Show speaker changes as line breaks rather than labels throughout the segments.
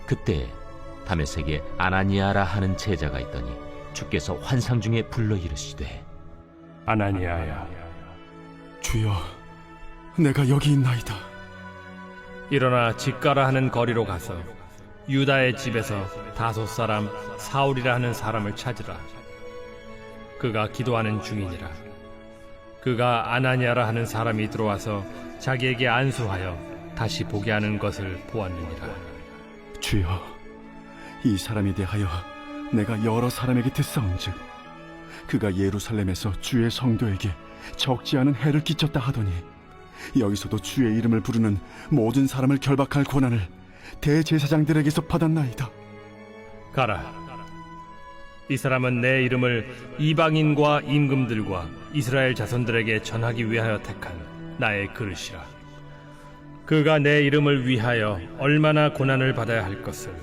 그때 다메섹에 아나니아라 하는 제자가 있더니 주께서 환상 중에 불러 이르시되
아나니아야,
주여, 내가 여기 있나이다.
일어나 집가라 하는 거리로 가서 유다의 집에서 다소 사람 사울이라 하는 사람을 찾으라. 그가 기도하는 중이니라. 그가 아나니아라 하는 사람이 들어와서 자기에게 안수하여 다시 보게 하는 것을 보았느니라.
주여, 이 사람에 대하여 내가 여러 사람에게 듣사온즉 그가 예루살렘에서 주의 성도에게 적지 않은 해를 끼쳤다 하더니 여기서도 주의 이름을 부르는 모든 사람을 결박할 권한을 대제사장들에게서 받았나이다.
가라. 이 사람은 내 이름을 이방인과 임금들과 이스라엘 자손들에게 전하기 위하여 택한 나의 그릇이라. 그가 내 이름을 위하여 얼마나 고난을 받아야 할 것을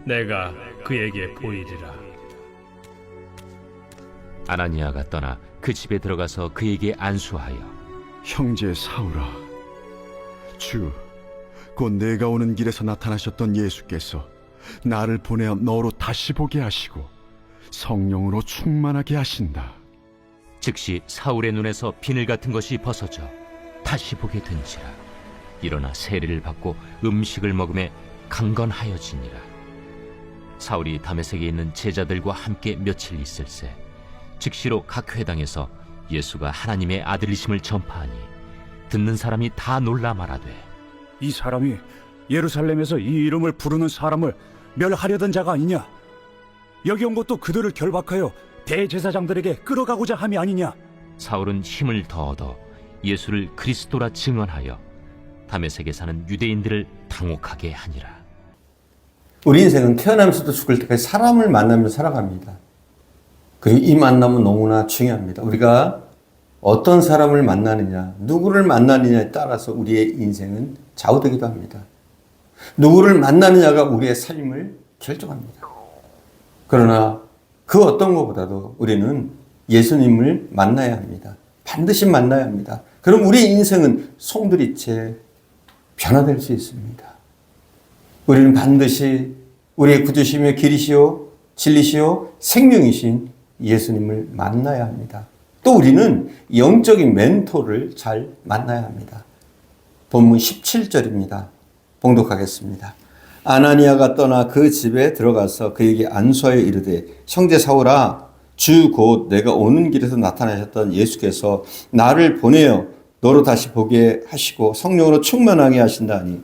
내가 그에게 보이리라.
아나니아가 떠나 그 집에 들어가서 그에게 안수하여
형제 사울아, 곧 내가 오는 길에서 나타나셨던 예수께서 나를 보내어 너로 다시 보게 하시고 성령으로 충만하게 하신다.
즉시 사울의 눈에서 비늘 같은 것이 벗어져 다시 보게 된지라. 일어나 세례를 받고 음식을 먹음에 강건하여지니라. 사울이 다메섹에 있는 제자들과 함께 며칠 있을새 즉시로 각 회당에서 예수가 하나님의 아들이심을 전파하니 듣는 사람이 다 놀라 말하되
이 사람이 예루살렘에서 이 이름을 부르는 사람을 멸하려던 자가 아니냐? 여기 온 것도 그들을 결박하여 대제사장들에게 끌어가고자 함이 아니냐?
사울은 힘을 더 얻어 예수를 그리스도라 증언하여 다메섹에 사는 유대인들을 당혹하게 하니라.
우리 인생은 태어나면서도 죽을 때까지 사람을 만나면서 살아갑니다. 그리고 이 만남은 너무나 중요합니다. 우리가 어떤 사람을 만나느냐, 누구를 만나느냐에 따라서 우리의 인생은 좌우되기도 합니다. 누구를 만나느냐가 우리의 삶을 결정합니다. 그러나 그 어떤 것보다도 우리는 예수님을 만나야 합니다. 반드시 만나야 합니다. 그럼 우리의 인생은 송두리째 변화될 수 있습니다. 우리는 반드시 우리의 구주시며 길이시요 진리시요 생명이신 예수님을 만나야 합니다. 또 우리는 영적인 멘토를 잘 만나야 합니다. 본문 17절입니다. 봉독하겠습니다. 아나니아가 떠나 그 집에 들어가서 그에게 안수하여 이르되 형제 사울아, 주 곧 내가 오는 길에서 나타나셨던 예수께서 나를 보내어 너로 다시 보게 하시고 성령으로 충만하게 하신다니.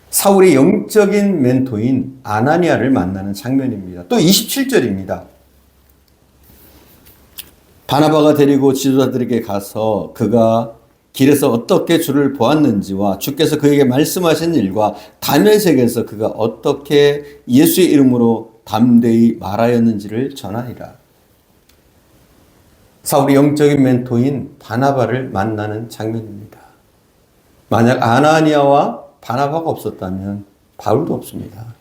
사울의 영적인 멘토인 아나니아를 만나는 장면입니다. 또 27절입니다. 바나바가 데리고 지도자들에게 가서 그가 길에서 어떻게 주를 보았는지와 주께서 그에게 말씀하신 일과 다메섹에서 그가 어떻게 예수의 이름으로 담대히 말하였는지를 전하니라. 사울의 영적인 멘토인 바나바를 만나는 장면입니다. 만약 아나니아와 바나바가 없었다면 바울도 없습니다.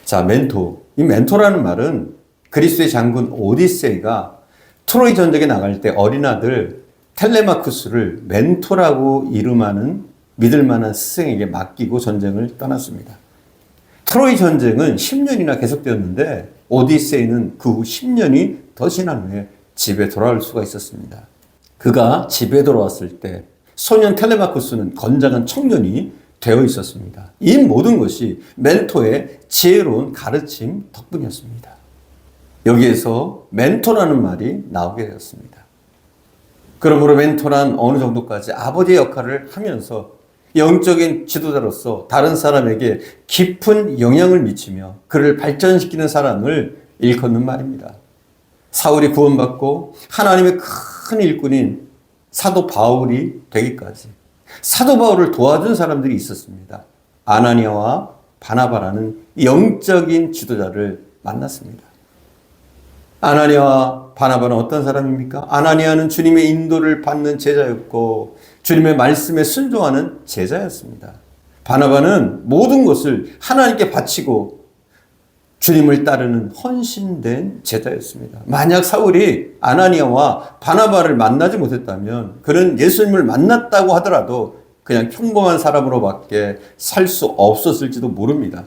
자, 멘토. 이 멘토라는 말은 그리스의 장군 오디세이가 트로이 전쟁에 나갈 때 어린 아들 텔레마쿠스를 멘토라고 이름하는 믿을 만한 스승에게 맡기고 전쟁을 떠났습니다. 트로이 전쟁은 10년이나 계속되었는데 오디세이는 그 후 10년이 더 지난 후에 집에 돌아올 수가 있었습니다. 그가 집에 돌아왔을 때 소년 텔레마쿠스는 건장한 청년이 되어 있었습니다. 이 모든 것이 멘토의 지혜로운 가르침 덕분이었습니다. 여기에서 멘토라는 말이 나오게 되었습니다. 그러므로 멘토란 어느 정도까지 아버지의 역할을 하면서 영적인 지도자로서 다른 사람에게 깊은 영향을 미치며 그를 발전시키는 사람을 일컫는 말입니다. 사울이 구원받고 하나님의 큰 일꾼인 사도 바울이 되기까지 사도 바울을 도와준 사람들이 있었습니다. 아나니아와 바나바라는 영적인 지도자를 만났습니다. 아나니아와 바나바는 어떤 사람입니까? 아나니아는 주님의 인도를 받는 제자였고 주님의 말씀에 순종하는 제자였습니다. 바나바는 모든 것을 하나님께 바치고 주님을 따르는 헌신된 제자였습니다. 만약 사울이 아나니아와 바나바를 만나지 못했다면 그는 예수님을 만났다고 하더라도 그냥 평범한 사람으로밖에 살 수 없었을지도 모릅니다.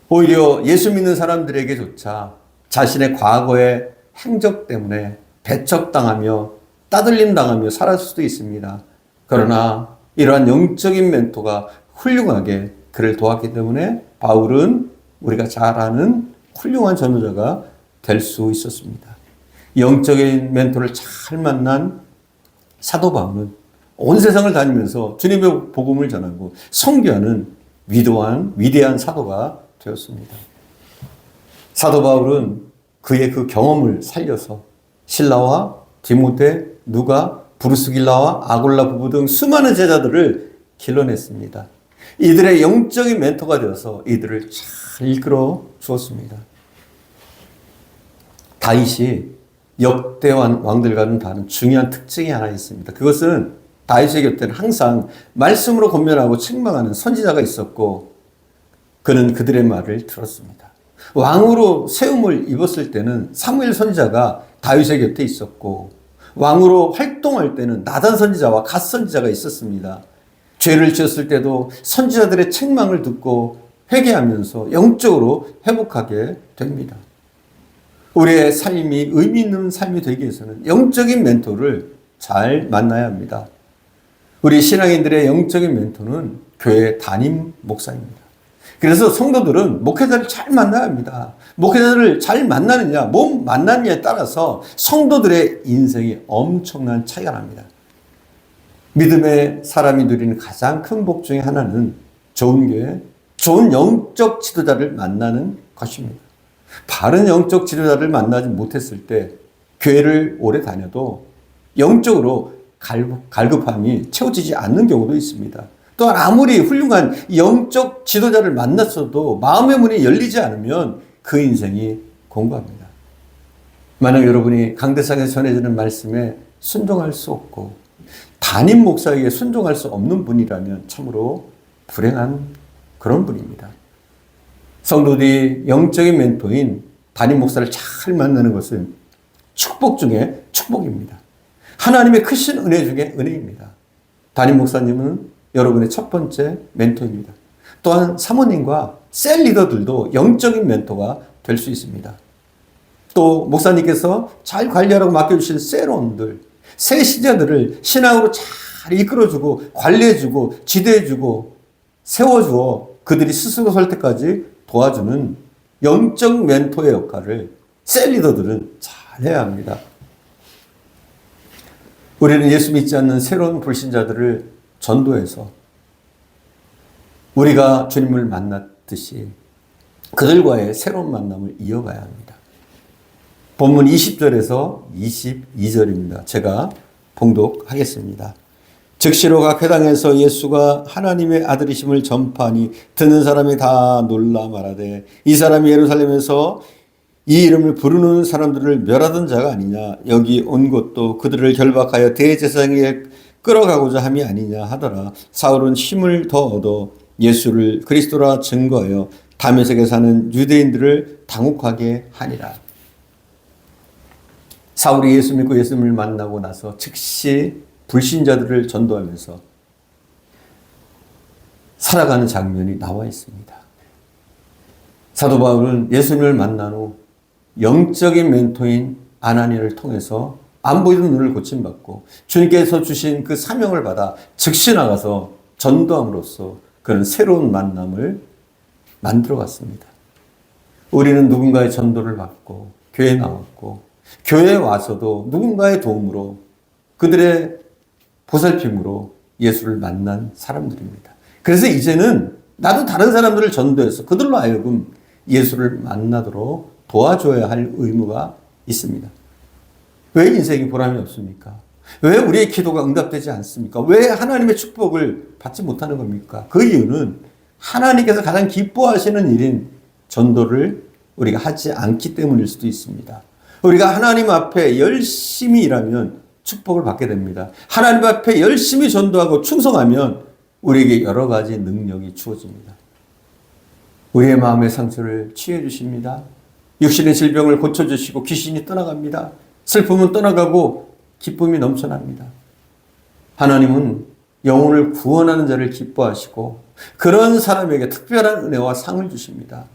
오히려 예수 믿는 사람들에게조차 자신의 과거의 행적 때문에 배척당하며 따돌림 당하며 살았을 수도 있습니다. 그러나 이러한 영적인 멘토가 훌륭하게 그를 도왔기 때문에 바울은 우리가 잘 아는 훌륭한 전도자가 될 수 있었습니다. 영적인 멘토를 잘 만난 사도 바울은 온 세상을 다니면서 주님의 복음을 전하고 선교하는 위대한 사도가 되었습니다. 사도 바울은 그의 그 경험을 살려서 실라와 디모데, 누가, 브루스길라와 아골라 부부 등 수많은 제자들을 길러냈습니다. 이들의 영적인 멘토가 되어서 이들을 잘 이끌어 주었습니다. 다윗이 역대 왕들과는 다른 중요한 특징이 하나 있습니다. 그것은 다윗의 곁에는 항상 말씀으로 권면하고 책망하는 선지자가 있었고 그는 그들의 말을 들었습니다. 왕으로 세움을 입었을 때는 사무엘 선지자가 다윗의 곁에 있었고 왕으로 활동할 때는 나단 선지자와 갓 선지자가 있었습니다. 죄를 지었을 때도 선지자들의 책망을 듣고 회개하면서 영적으로 회복하게 됩니다. 우리의 삶이 의미 있는 삶이 되기 위해서는 영적인 멘토를 잘 만나야 합니다. 우리 신앙인들의 영적인 멘토는 교회 담임 목사입니다. 그래서 성도들은 목회자를 잘 만나야 합니다. 목회자를 잘 만나느냐, 못 만나느냐에 따라서 성도들의 인생이 엄청난 차이가 납니다. 믿음의 사람이 누리는 가장 큰 복 중에 하나는 좋은 교회, 좋은 영적 지도자를 만나는 것입니다. 바른 영적 지도자를 만나지 못했을 때 교회를 오래 다녀도 영적으로 갈급함이 채워지지 않는 경우도 있습니다. 또한 아무리 훌륭한 영적 지도자를 만났어도 마음의 문이 열리지 않으면 그 인생이 공고합니다. 만약 여러분이 강대상에서 전해지는 말씀에 순종할 수 없고 담임 목사에게 순종할 수 없는 분이라면 참으로 불행한 그런 분입니다. 성도들이 영적인 멘토인 담임 목사를 잘 만나는 것은 축복 중에 축복입니다. 하나님의 크신 은혜 중에 은혜입니다. 담임 목사님은 여러분의 첫 번째 멘토입니다. 또한 사모님과 셀 리더들도 영적인 멘토가 될 수 있습니다. 또 목사님께서 잘 관리하라고 맡겨주신 셀원들, 새 신자들을 신앙으로 잘 이끌어주고 관리해주고 지도해주고 세워주어 그들이 스스로 설 때까지 도와주는 영적 멘토의 역할을 셀 리더들은 잘 해야 합니다. 우리는 예수 믿지 않는 새로운 불신자들을 전도해서 우리가 주님을 만났듯이 그들과의 새로운 만남을 이어가야 합니다. 본문 20절에서 22절입니다. 제가 봉독하겠습니다. 즉시로 각 회당에서 예수가 하나님의 아들이심을 전파하니 듣는 사람이 다 놀라 말하되 이 사람이 예루살렘에서 이 이름을 부르는 사람들을 멸하던 자가 아니냐, 여기 온 것도 그들을 결박하여 대제사장에게 끌어가고자 함이 아니냐 하더라. 사울은 힘을 더 얻어 예수를 그리스도라 증거하여 다메섹에 사는 유대인들을 당혹하게 하니라. 사울이 예수 믿고 예수님을 만나고 나서 즉시 불신자들을 전도하면서 살아가는 장면이 나와 있습니다. 사도 바울은 예수님을 만난 후 영적인 멘토인 아나니아를 통해서 안 보이던 눈을 고침받고 주님께서 주신 그 사명을 받아 즉시 나가서 전도함으로써 그런 새로운 만남을 만들어갔습니다. 우리는 누군가의 전도를 받고 교회에 나왔고 교회에 와서도 누군가의 도움으로 그들의 보살핌으로 예수를 만난 사람들입니다. 그래서 이제는 나도 다른 사람들을 전도해서 그들로 하여금 예수를 만나도록 도와줘야 할 의무가 있습니다. 왜 인생이 보람이 없습니까? 왜 우리의 기도가 응답되지 않습니까? 왜 하나님의 축복을 받지 못하는 겁니까? 그 이유는 하나님께서 가장 기뻐하시는 일인 전도를 우리가 하지 않기 때문일 수도 있습니다. 우리가 하나님 앞에 열심히 일하면 축복을 받게 됩니다. 하나님 앞에 열심히 전도하고 충성하면 우리에게 여러 가지 능력이 주어집니다. 우리의 마음의 상처를 치유해 주십니다. 육신의 질병을 고쳐주시고 귀신이 떠나갑니다. 슬픔은 떠나가고 기쁨이 넘쳐납니다. 하나님은 영혼을 구원하는 자를 기뻐하시고 그런 사람에게 특별한 은혜와 상을 주십니다.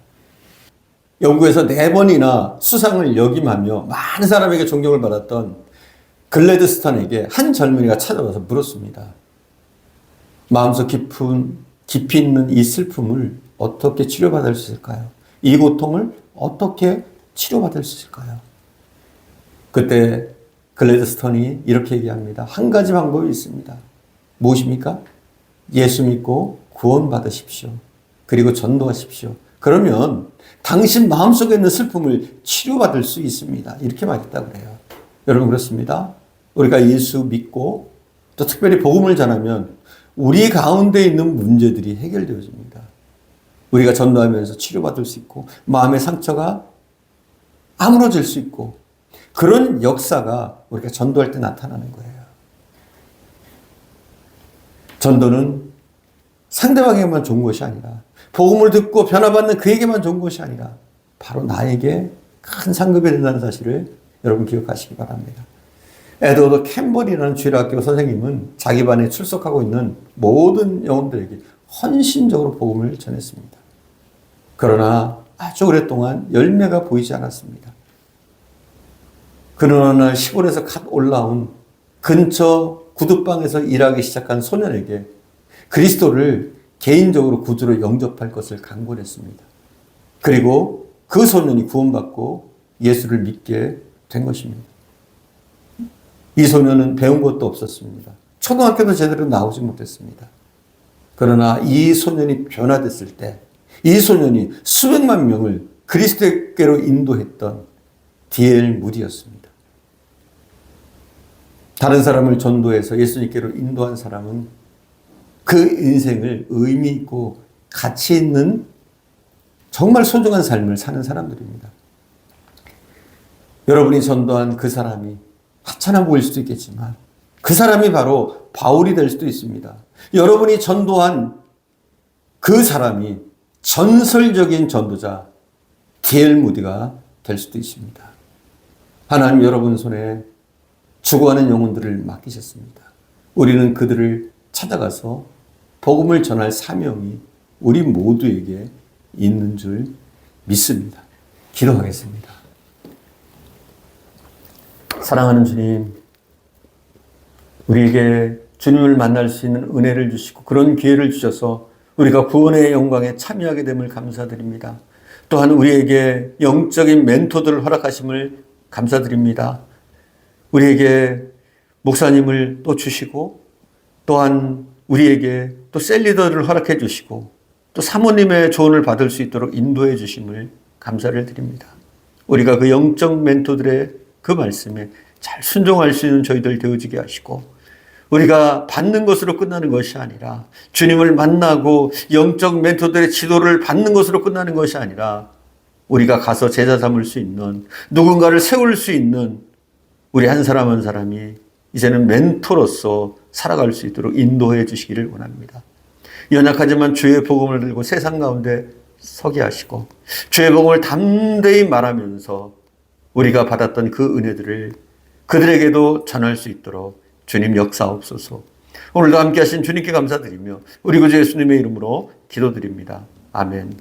영국에서 4번이나 수상을 역임하며 많은 사람에게 존경을 받았던 글래드스턴에게 한 젊은이가 찾아와서 물었습니다. 마음속 깊이 있는 이 슬픔을 어떻게 치료받을 수 있을까요? 이 고통을 어떻게 치료받을 수 있을까요? 그때 글래드스턴이 이렇게 얘기합니다. 한 가지 방법이 있습니다. 무엇입니까? 예수 믿고 구원받으십시오. 그리고 전도하십시오. 그러면 당신 마음속에 있는 슬픔을 치료받을 수 있습니다. 이렇게 말했다고 그래요. 여러분 그렇습니다. 우리가 예수 믿고 또 특별히 복음을 전하면 우리 가운데 있는 문제들이 해결되어집니다. 우리가 전도하면서 치료받을 수 있고 마음의 상처가 아물어질 수 있고 그런 역사가 우리가 전도할 때 나타나는 거예요. 전도는 상대방에게만 좋은 것이 아니라 복음을 듣고 변화받는 그에게만 좋은 것이 아니라 바로 나에게 큰 상급이 된다는 사실을 여러분 기억하시기 바랍니다. 에드워드 캠벌이라는 주일학교 선생님은 자기 반에 출석하고 있는 모든 영혼들에게 헌신적으로 복음을 전했습니다. 그러나 아주 오랫동안 열매가 보이지 않았습니다. 그는 어느 날 시골에서 갓 올라온 근처 구두방에서 일하기 시작한 소년에게 그리스도를 개인적으로 구주로 영접할 것을 강권했습니다. 그리고 그 소년이 구원받고 예수를 믿게 된 것입니다. 이 소년은 배운 것도 없었습니다. 초등학교도 제대로 나오지 못했습니다. 그러나 이 소년이 변화됐을 때 이 소년이 수백만 명을 그리스도께로 인도했던 D.L. 무디였습니다. 다른 사람을 전도해서 예수님께로 인도한 사람은 그 인생을 의미 있고 가치 있는 정말 소중한 삶을 사는 사람들입니다. 여러분이 전도한 그 사람이 하찮아 보일 수도 있겠지만 그 사람이 바로 바울이 될 수도 있습니다. 여러분이 전도한 그 사람이 전설적인 전도자 D.L. 무디가 될 수도 있습니다. 하나님 여러분 손에 죽어가는 영혼들을 맡기셨습니다. 우리는 그들을 찾아가서 복음을 전할 사명이 우리 모두에게 있는 줄 믿습니다. 기도하겠습니다. 사랑하는 주님, 우리에게 주님을 만날 수 있는 은혜를 주시고 그런 기회를 주셔서 우리가 구원의 영광에 참여하게 됨을 감사드립니다. 또한 우리에게 영적인 멘토들을 허락하심을 감사드립니다. 우리에게 목사님을 또 주시고 또한 우리에게 또 셀리더를 허락해 주시고 또 사모님의 조언을 받을 수 있도록 인도해 주심을 감사를 드립니다. 우리가 그 영적 멘토들의 그 말씀에 잘 순종할 수 있는 저희들 되어지게 하시고 우리가 받는 것으로 끝나는 것이 아니라 주님을 만나고 영적 멘토들의 지도를 받는 것으로 끝나는 것이 아니라 우리가 가서 제자 삼을 수 있는 누군가를 세울 수 있는 우리 한 사람 한 사람이 이제는 멘토로서 살아갈 수 있도록 인도해 주시기를 원합니다. 연약하지만 주의 복음을 들고 세상 가운데 서게 하시고 주의 복음을 담대히 말하면서 우리가 받았던 그 은혜들을 그들에게도 전할 수 있도록 주님 역사옵소서. 오늘도 함께 하신 주님께 감사드리며 우리 구주 예수님의 이름으로 기도드립니다. 아멘.